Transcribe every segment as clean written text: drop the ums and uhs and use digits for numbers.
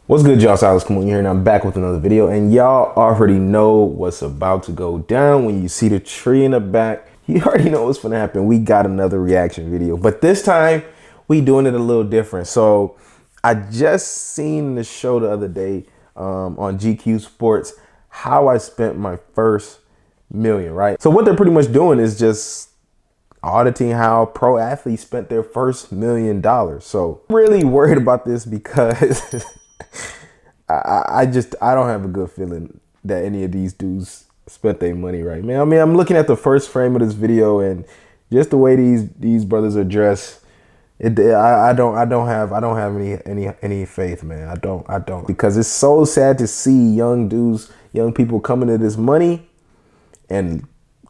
What's good, y'all? Silas Come on here, and I'm back with another video. And y'all already know what's about to go down when you see the tree in the back. You already know what's gonna happen. We got another reaction video, but this time we doing it a little different. So I just seen the show the other day on GQ Sports, how I spent my first million, right? So what they're pretty much doing is just auditing how pro athletes spent their first $1 million. So I'm really worried about this because I don't have a good feeling that any of these dudes spent their money right, man. I mean, I'm looking at the first frame of this video and just the way these brothers are dressed. I don't have any faith, man. I don't, because it's so sad to see young people coming to this money and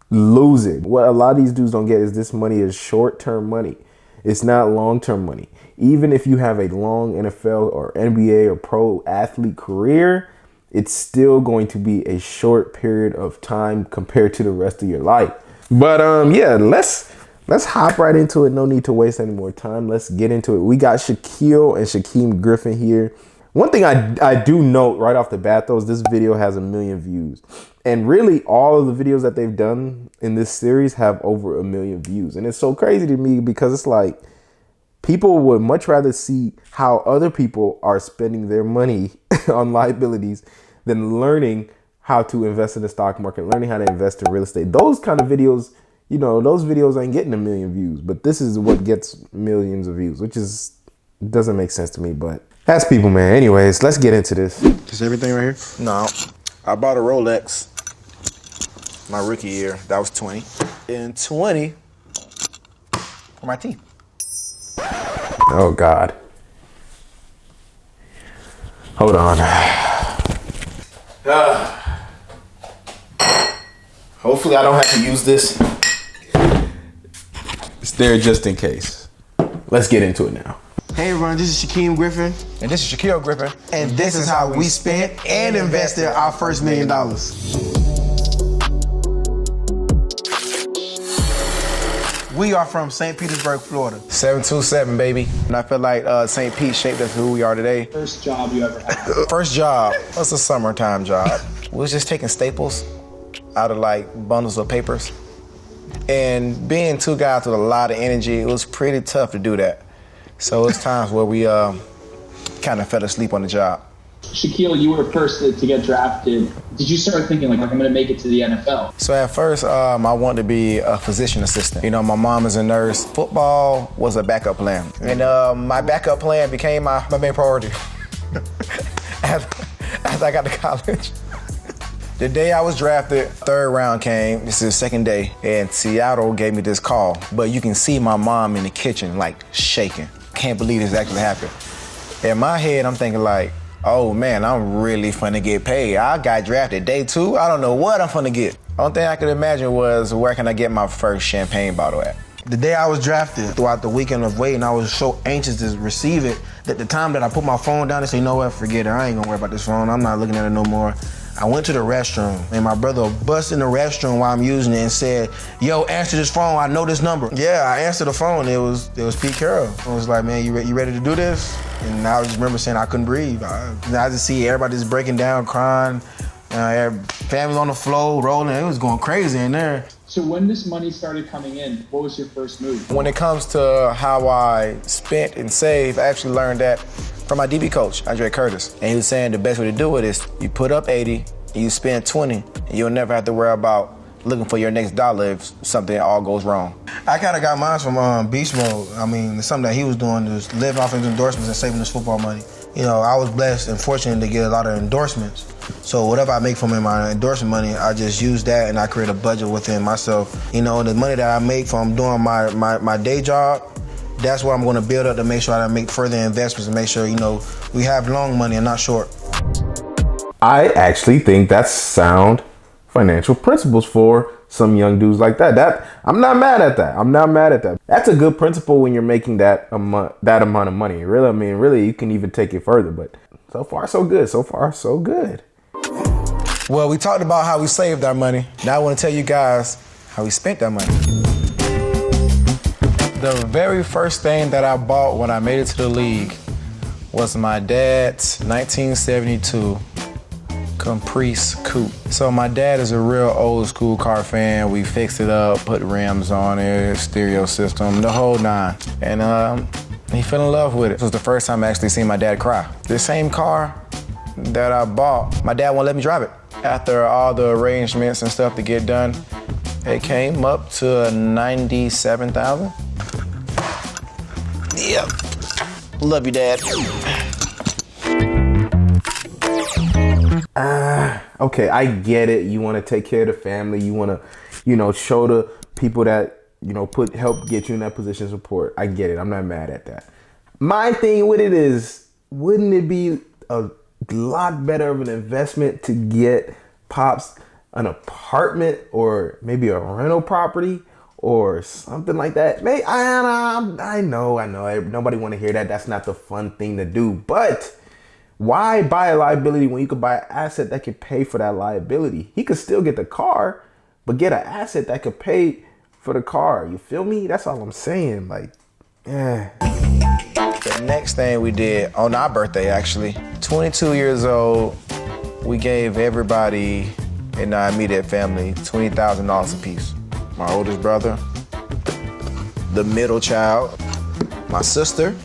lose it. What a lot of these dudes don't get is this money is short-term money. It's not long-term money. Even if you have a long NFL or NBA or pro athlete career, it's still going to be a short period of time compared to the rest of your life. But yeah, let's hop right into it. No need to waste any more time. Let's get into it. We got Shaquill and Shaquem Griffin here. One thing I do note right off the bat, though, is this video has 1 million views. And really, all of the videos that they've done in this series have over 1 million views. And it's so crazy to me because it's like people would much rather see how other people are spending their money on liabilities than learning how to invest in the stock market, learning how to invest in real estate. Those kind of videos, you know, those videos ain't getting 1 million views. But this is what gets millions of views, which doesn't make sense to me. But that's people, man. Anyways, let's get into this. Is everything right here? No. I bought a Rolex my rookie year. That was 20. And 20 for my team. Oh, God. Hold on. Hopefully I don't have to use this. It's there just in case. Let's get into it now. Hey everyone, this is Shaquem Griffin. And this is Shaquill Griffin. And this is how we spent and invested our first $1 million. We are from St. Petersburg, Florida. 727, baby. And I feel like St. Pete shaped us to who we are today. First job you ever had? First job was a summertime job. We was just taking staples out of like bundles of papers. And being two guys with a lot of energy, it was pretty tough to do that. So it's times where we kind of fell asleep on the job. Shaquille, you were first to get drafted. Did you start thinking, like, I'm going to make it to the NFL? So at first, I wanted to be a physician assistant. You know, my mom is a nurse. Football was a backup plan. And my backup plan became my main priority as I got to college. The day I was drafted, third round came. This is the second day, and Seattle gave me this call. But you can see my mom in the kitchen, like, shaking. Can't believe this actually happened. In my head, I'm thinking, like, oh, man, I'm really finna get paid. I got drafted day 2. I don't know what I'm finna get. Only thing I could imagine was, where can I get my first champagne bottle at? The day I was drafted, throughout the weekend of waiting, I was so anxious to receive it that the time that I put my phone down and say, you know what, forget it. I ain't gonna worry about this phone. I'm not looking at it no more. I went to the restroom, and my brother busted in the restroom while I'm using it and said, yo, answer this phone, I know this number. Yeah, I answered the phone, it was Pete Carroll. I was like, man, you ready to do this? And I just remember saying I couldn't breathe. I just see everybody just breaking down, crying, family on the floor, rolling. It was going crazy in there. So when this money started coming in, what was your first move? When it comes to how I spent and saved, I actually learned that from my DB coach, Andre Curtis. And he was saying the best way to do it is you put up 80 and you spend 20, and you'll never have to worry about looking for your next dollar if something all goes wrong. I kind of got mine from Beast Mode. I mean, something that he was doing was living off his endorsements and saving his football money. You know, I was blessed and fortunate to get a lot of endorsements. So whatever I make from my endorsement money, I just use that and I create a budget within myself. You know, the money that I make from doing my day job, that's what I'm going to build up to make sure I make further investments and make sure, you know, we have long money and not short. I actually think that's sound financial principles for some young dudes like that. I'm not mad at that. I'm not mad at that. That's a good principle when you're making that amount of money. Really, I mean, really, you can even take it further. But so far, so good. So far, so good. Well, we talked about how we saved our money. Now I want to tell you guys how we spent that money. The very first thing that I bought when I made it to the league was my dad's 1972 Caprice Coupe. So my dad is a real old school car fan. We fixed it up, put rims on it, stereo system, the whole nine. And he fell in love with it. This was the first time I actually seen my dad cry. The same car that I bought, my dad won't let me drive it. After all the arrangements and stuff to get done, it came up to 97,000. Yep. Love you, Dad. Okay, I get it. You want to take care of the family. You want to, show the people that, help get you in that position of support. I get it. I'm not mad at that. My thing with it is, wouldn't it be a lot better of an investment to get Pops an apartment or maybe a rental property or something like that? I know. Nobody want to hear that. That's not the fun thing to do. But why buy a liability when you could buy an asset that could pay for that liability? He could still get the car, but get an asset that could pay for the car. You feel me? That's all I'm saying. The next thing we did on our birthday, actually, 22 years old, we gave everybody in our immediate family $20,000 apiece. My oldest brother, the middle child, my sister,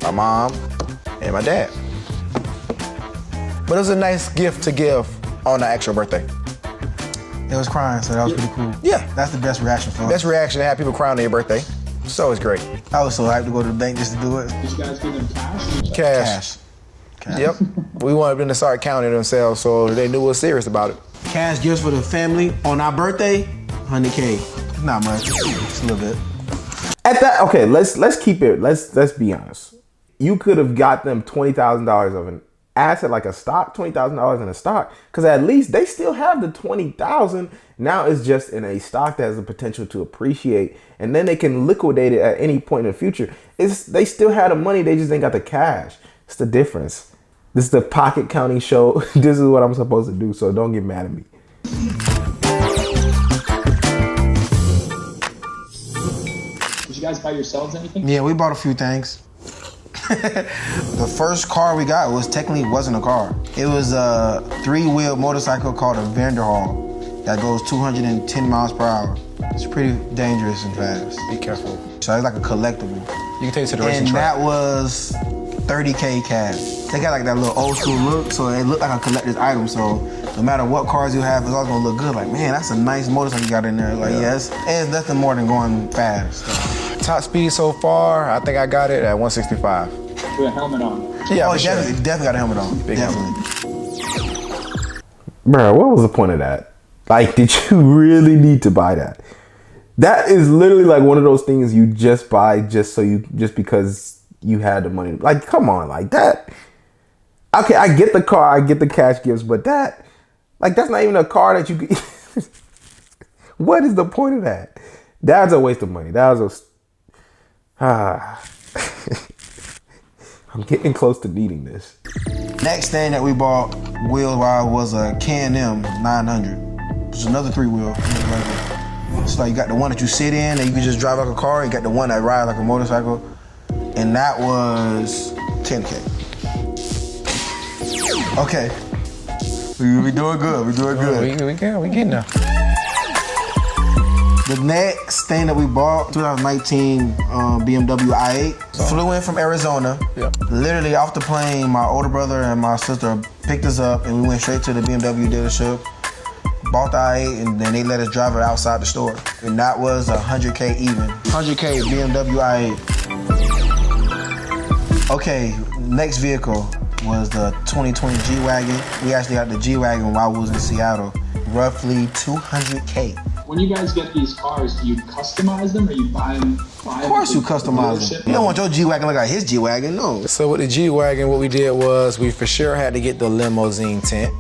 my mom, and my dad. But it was a nice gift to give on the actual birthday. It was crying, so that was pretty cool. Yeah. That's the best reaction for us. Best reaction to have people crying on your birthday. So it's great. I was so hyped to go to the bank just to do it. Did you guys give them cash? Cash. Yep. We wanted them to start counting themselves so they knew we were serious about it. Cash gifts for the family on our birthday, 100K. It's not much. It's a little bit. At that, okay, let's keep it. Let's be honest. You could have got them $20,000 of an asset, like a stock, $20,000 in a stock, because at least they still have the $20,000. Now it's just in a stock that has the potential to appreciate, and then they can liquidate it at any point in the future. They still have the money, they just ain't got the cash. It's the difference. This is the pocket counting show. This is what I'm supposed to do, so don't get mad at me. Did you guys buy yourselves anything? Yeah, we bought a few things. The first car we got wasn't a car. It was a 3-wheel motorcycle called a Vanderhaal that goes 210 miles per hour. It's pretty dangerous and fast. Be careful. So it's like a collectible. You can take it to the racing And track. that was 30K cash. They got like that little old school look, so it looked like a collector's item. So no matter what cars you have, it's all gonna look good. Like, man, that's a nice motorcycle you got in there. Like, yes, it's nothing more than going fast. So. Top speed so far, I think I got it at 165. With a helmet on. Yeah, Oh, for sure. definitely got a helmet on. Big Definitely. Bro, what was the point of that? Like, did you really need to buy that? That is literally like one of those things you just buy just because you had the money. Like, come on, like that. Okay, I get the car, I get the cash gifts, but that's not even a car that you could. What is the point of that? That's a waste of money. That was I'm getting close to needing this. Next thing that we bought wheel-wise was a K&M 900. It's another 3-wheel. So like you got the one that you sit in and you can just drive like a car. You got the one that rides like a motorcycle. And that was 10K. Okay. We doing good. We doing good. We getting there. The next thing that we bought, 2019 BMW i8. Flew in from Arizona. Yep. Literally off the plane, my older brother and my sister picked us up and we went straight to the BMW dealership. Bought the i8 and then they let us drive it outside the store. And that was 100K even. 100K BMW i8. Okay, next vehicle was the 2020 G-Wagon. We actually got the G-Wagon while we was in Seattle. Roughly 200K. When you guys get these cars, do you customize them or you buy them? Of course you customize them. You don't want your G-Wagon look like his G-Wagon, no. So with the G-Wagon, what we did was we for sure had to get the limousine tent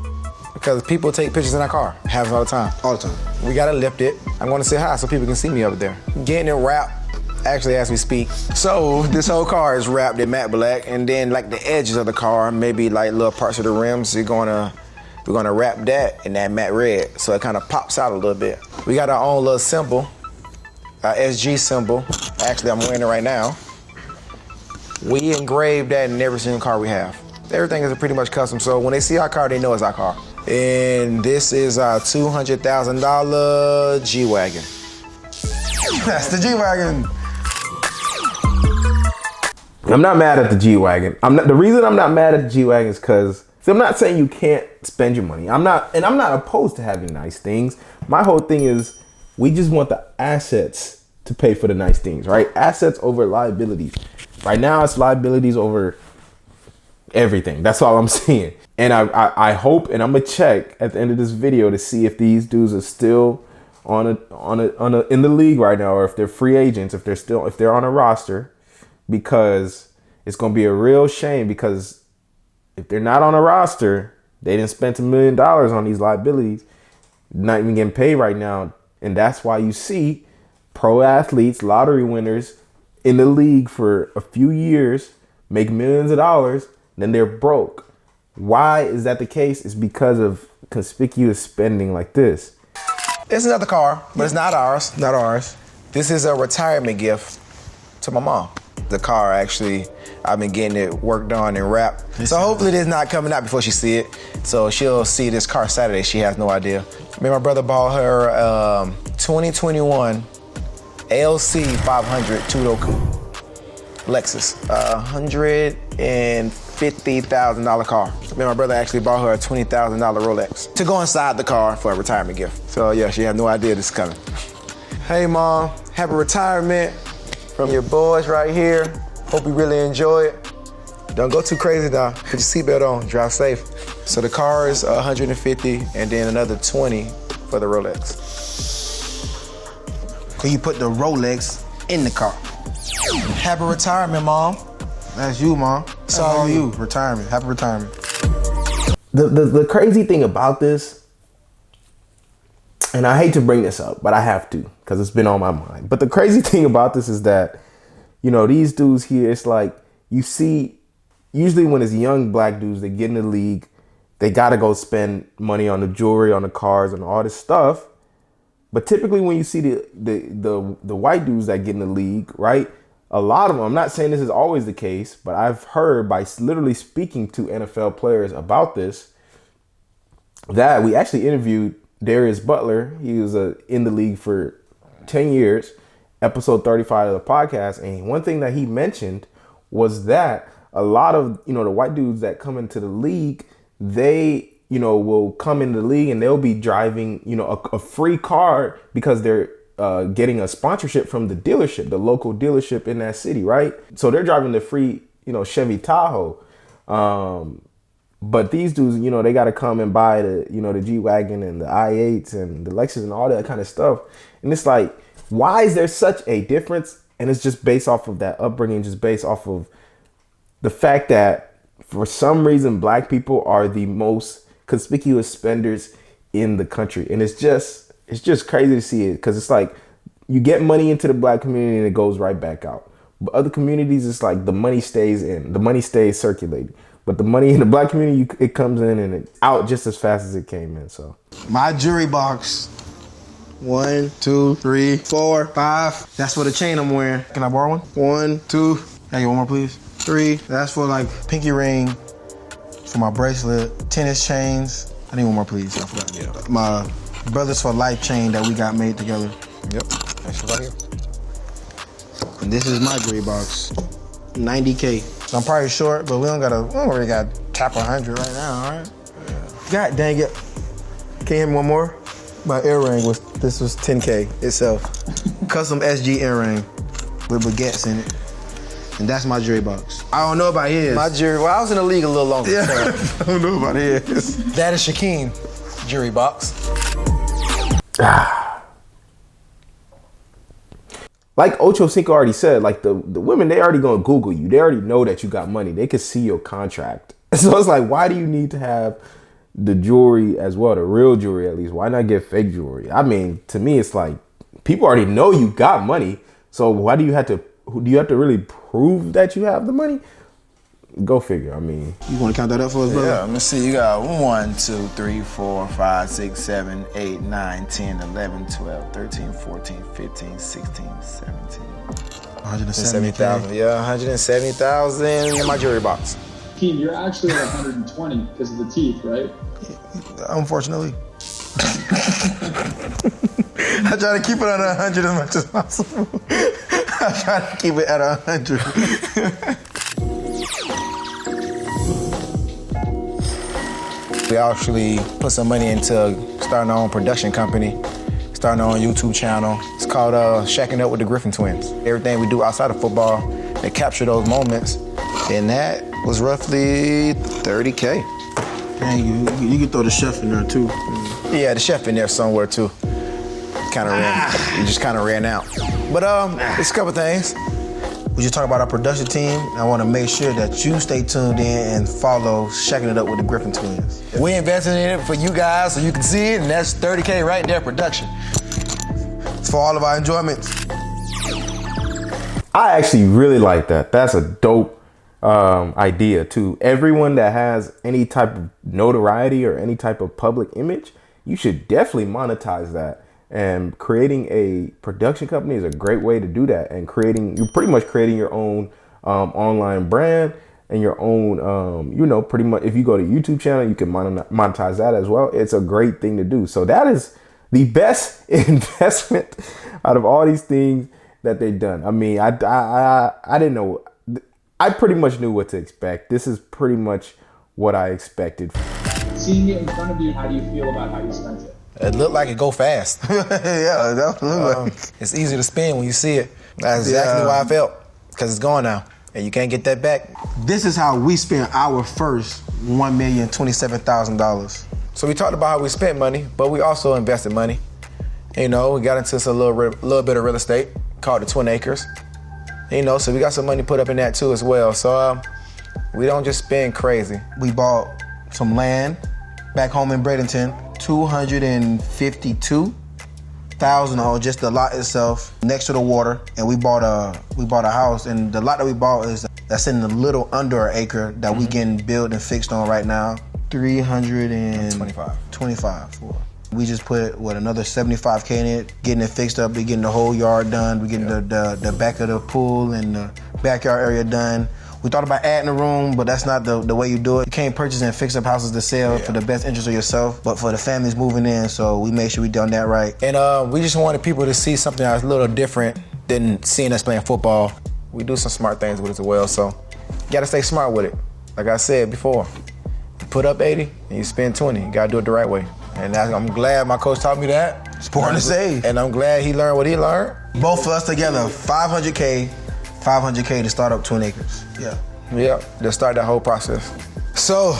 because people take pictures in our car. Happens all the time. All the time. We gotta lift it. I'm gonna say hi so people can see me over there. Getting it wrapped, actually as we speak. So this whole car is wrapped in matte black and then like the edges of the car, maybe like little parts of the rims, we're gonna wrap that in that matte red so it kind of pops out a little bit. We got our own little symbol, our SG symbol. Actually, I'm wearing it right now. We engrave that in every single car we have. Everything is pretty much custom, so when they see our car, they know it's our car. And this is our $200,000 G-Wagon. That's the G-Wagon. I'm not mad at the G-Wagon. The reason I'm not mad at the G-Wagon is because I'm not saying you can't spend your money. I'm not opposed to having nice things. My whole thing is we just want the assets to pay for the nice things, right? Assets over liabilities. Right now it's liabilities over everything. That's all I'm saying. And I hope, and I'm gonna check at the end of this video to see if these dudes are still in the league right now, or if they're free agents, if they're on a roster, because it's gonna be a real shame, because if they're not on a roster, they didn't spend $1 million on these liabilities, not even getting paid right now. And that's why you see pro athletes, lottery winners in the league for a few years make millions of dollars, then they're broke. Why is that the case? It's because of conspicuous spending like this. It's another car, but it's not ours. Not ours. This is a retirement gift to my mom. The car, actually, I've been getting it worked on and wrapped. So hopefully this not coming out before she see it. So she'll see this car Saturday. She has no idea. Me and my brother bought her 2021 LC 500 two-door coupe. Lexus, $150,000 car. Me and my brother actually bought her a $20,000 Rolex to go inside the car for a retirement gift. So yeah, she had no idea this is coming. Hey mom, happy retirement from your boys right here. Hope you really enjoy it. Don't go too crazy now. Put your seatbelt on, drive safe. So the car is $150 and then another $20 for the Rolex. Can you put the Rolex in the car? Happy retirement, mom. That's you, mom. That's all you. Retirement. Happy retirement. The crazy thing about this, and I hate to bring this up, but I have to because it's been on my mind. But the crazy thing about this is that, you know, these dudes here, it's like you see, usually when it's young black dudes, they get in the league, they got to go spend money on the jewelry, on the cars, and all this stuff. But typically when you see the white dudes that get in the league, right? A lot of them, I'm not saying this is always the case, but I've heard by literally speaking to NFL players about this, that we actually interviewed Darius Butler. He was in the league for 10 years, episode 35 of the podcast. And one thing that he mentioned was that a lot of, you know, the white dudes that come into the league, they, you know, will come into the league and they'll be driving, you know, a free car because they're getting a sponsorship from the dealership, the local dealership in that city, right? So they're driving the free, you know, Chevy Tahoe. But these dudes, you know, they got to come and buy the, you know, the G-Wagon and the i8s and the Lexus and all that kind of stuff. And it's like, why is there such a difference? And it's just based off of that upbringing, just based off of the fact that for some reason, black people are the most conspicuous spenders in the country. And it's just crazy to see it, because it's like you get money into the black community and it goes right back out. But other communities, it's like the money stays in, the money stays circulating. But the money in the black community, it comes in and it's out just as fast as it came in. So my jewelry box, 1, 2, 3, 4, 5. That's for the chain I'm wearing. Can I borrow one? 1, 2. Can I get one more, please? 3. That's for like pinky ring, for my bracelet, tennis chains. I need one more, please. I forgot. Yeah. My Brothers for Life chain that we got made together. Yep. That's right here. And this is my jewelry box, 90K. So I'm probably short, but we don't really got to tap 100 right now, all right? Yeah. God dang it. Can you hear me one more? My earring was 10K itself. Custom SG earring with baguettes in it. And that's my jewelry box. I don't know about his. My jewelry, well, I was in the league a little longer. Yeah, So. I don't know about his. That is Shaquem jewelry box. Like Ocho Cinco already said, like the women, they already gonna Google you. They already know that you got money. They could see your contract. So it's like, why do you need to have the jewelry as well, the real jewelry at least? Why not get fake jewelry? I mean, to me, it's like people already know you got money. So why do you have to really prove that you have the money? go figure. I mean, You want to count that up for us, brother? Yeah, let me see. You got 1, 2, 3, 4, 5, 6, 7, 8, 9, 10, 11, 12, 13, 14, 15, 16, 17. 170,000. Yeah, 170,000 in my jewelry box. Keem, you're actually at 120 because of the teeth, right? Unfortunately. I try to keep it at 100 as much as possible. I try to keep it at 100. We actually put some money into starting our own production company, starting our own YouTube channel. It's called Shacking Up with the Griffin Twins. Everything we do outside of football, they capture those moments, and that was roughly 30K. Dang, you can throw the chef in there too. Yeah, the chef in there somewhere too. It just kind of ran out. But it's a couple things. We just talk about our production team. I want to make sure that you stay tuned in and follow Shacking It Up with the Griffin Twins. We invested in it for you guys so you can see it, and that's 30K right there, production. It's for all of our enjoyments. I actually really like that. That's a dope idea too. Everyone that has any type of notoriety or any type of public image, you should definitely monetize that. And creating a production company is a great way to do that. And you're pretty much creating your own online brand and your own, pretty much if you go to YouTube channel, you can monetize that as well. It's a great thing to do. So that is the best investment out of all these things that they've done. I mean, I didn't know. I pretty much knew what to expect. This is pretty much what I expected. Seeing it in front of you, how do you feel about how you spent it? It looked like it go fast. Yeah, definitely. It's easy to spin when you see it. That's exactly why I felt, because it's gone now, and you can't get that back. This is how we spent our first $1,027,000. So we talked about how we spent money, but we also invested money. You know, we got into a little bit of real estate called the Twin Acres. You know, so we got some money put up in that too as well. So we don't just spend crazy. We bought some land back home in Bradenton, $252,000 on just the lot itself next to the water, and we bought a house. And the lot that we bought that's in a little under an acre that we getting built and fixed on right now. 325 for. We just put another 75K in it, getting it fixed up. We getting the whole yard done. We getting the back of the pool and the backyard area done. We thought about adding a room, but that's not the way you do it. You can't purchase and fix up houses to sell for the best interest of yourself, but for the families moving in, so we made sure we done that right. And we just wanted people to see something that's a little different than seeing us playing football. We do some smart things with it as well, so you gotta stay smart with it. Like I said before, you put up 80 and you spend 20. You gotta do it the right way. And I'm glad my coach taught me that. It's important to say. And I'm glad he learned what he learned. Both of us together, 500K to start up Twin Acres. Yeah, to start that whole process. So,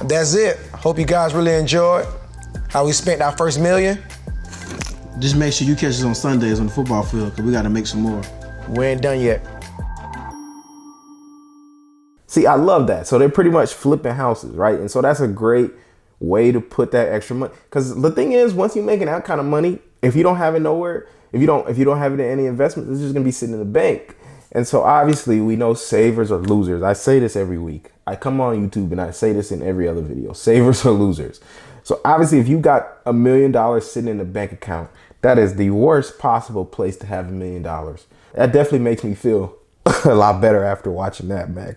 that's it. Hope you guys really enjoyed how we spent our first $1 million. Just make sure you catch us on Sundays on the football field, because we got to make some more. We ain't done yet. See, I love that. So they're pretty much flipping houses, right? And so that's a great way to put that extra money. Because the thing is, once you're making that kind of money, if you don't have it nowhere, if you don't have it in any investments, it's just gonna be sitting in the bank. And so obviously we know savers are losers. I say this every week. I come on YouTube and I say this in every other video. Savers are losers. So obviously if you got $1 million sitting in a bank account, that is the worst possible place to have $1 million. That definitely makes me feel a lot better after watching that, man.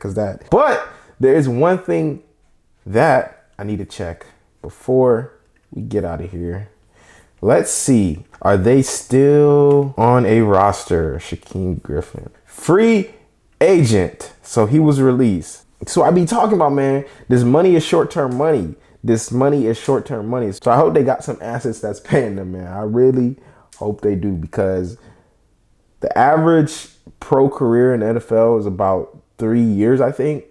But there is one thing that I need to check before we get out of here. Let's see. Are they still on a roster? Shaquill Griffin. Free agent. So he was released. So I be talking about, man, this money is short-term money. So I hope they got some assets that's paying them, man. I really hope they do, because the average pro career in the NFL is about 3 years, I think.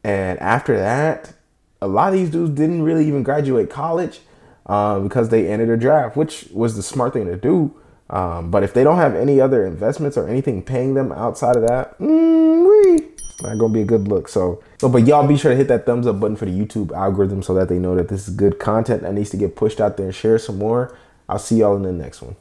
And after that, a lot of these dudes didn't really even graduate college because they entered a draft, which was the smart thing to do. But if they don't have any other investments or anything paying them outside of that, it's not gonna be a good look. But y'all be sure to hit that thumbs up button for the YouTube algorithm so that they know that this is good content that needs to get pushed out there, and share some more. I'll see y'all in the next one.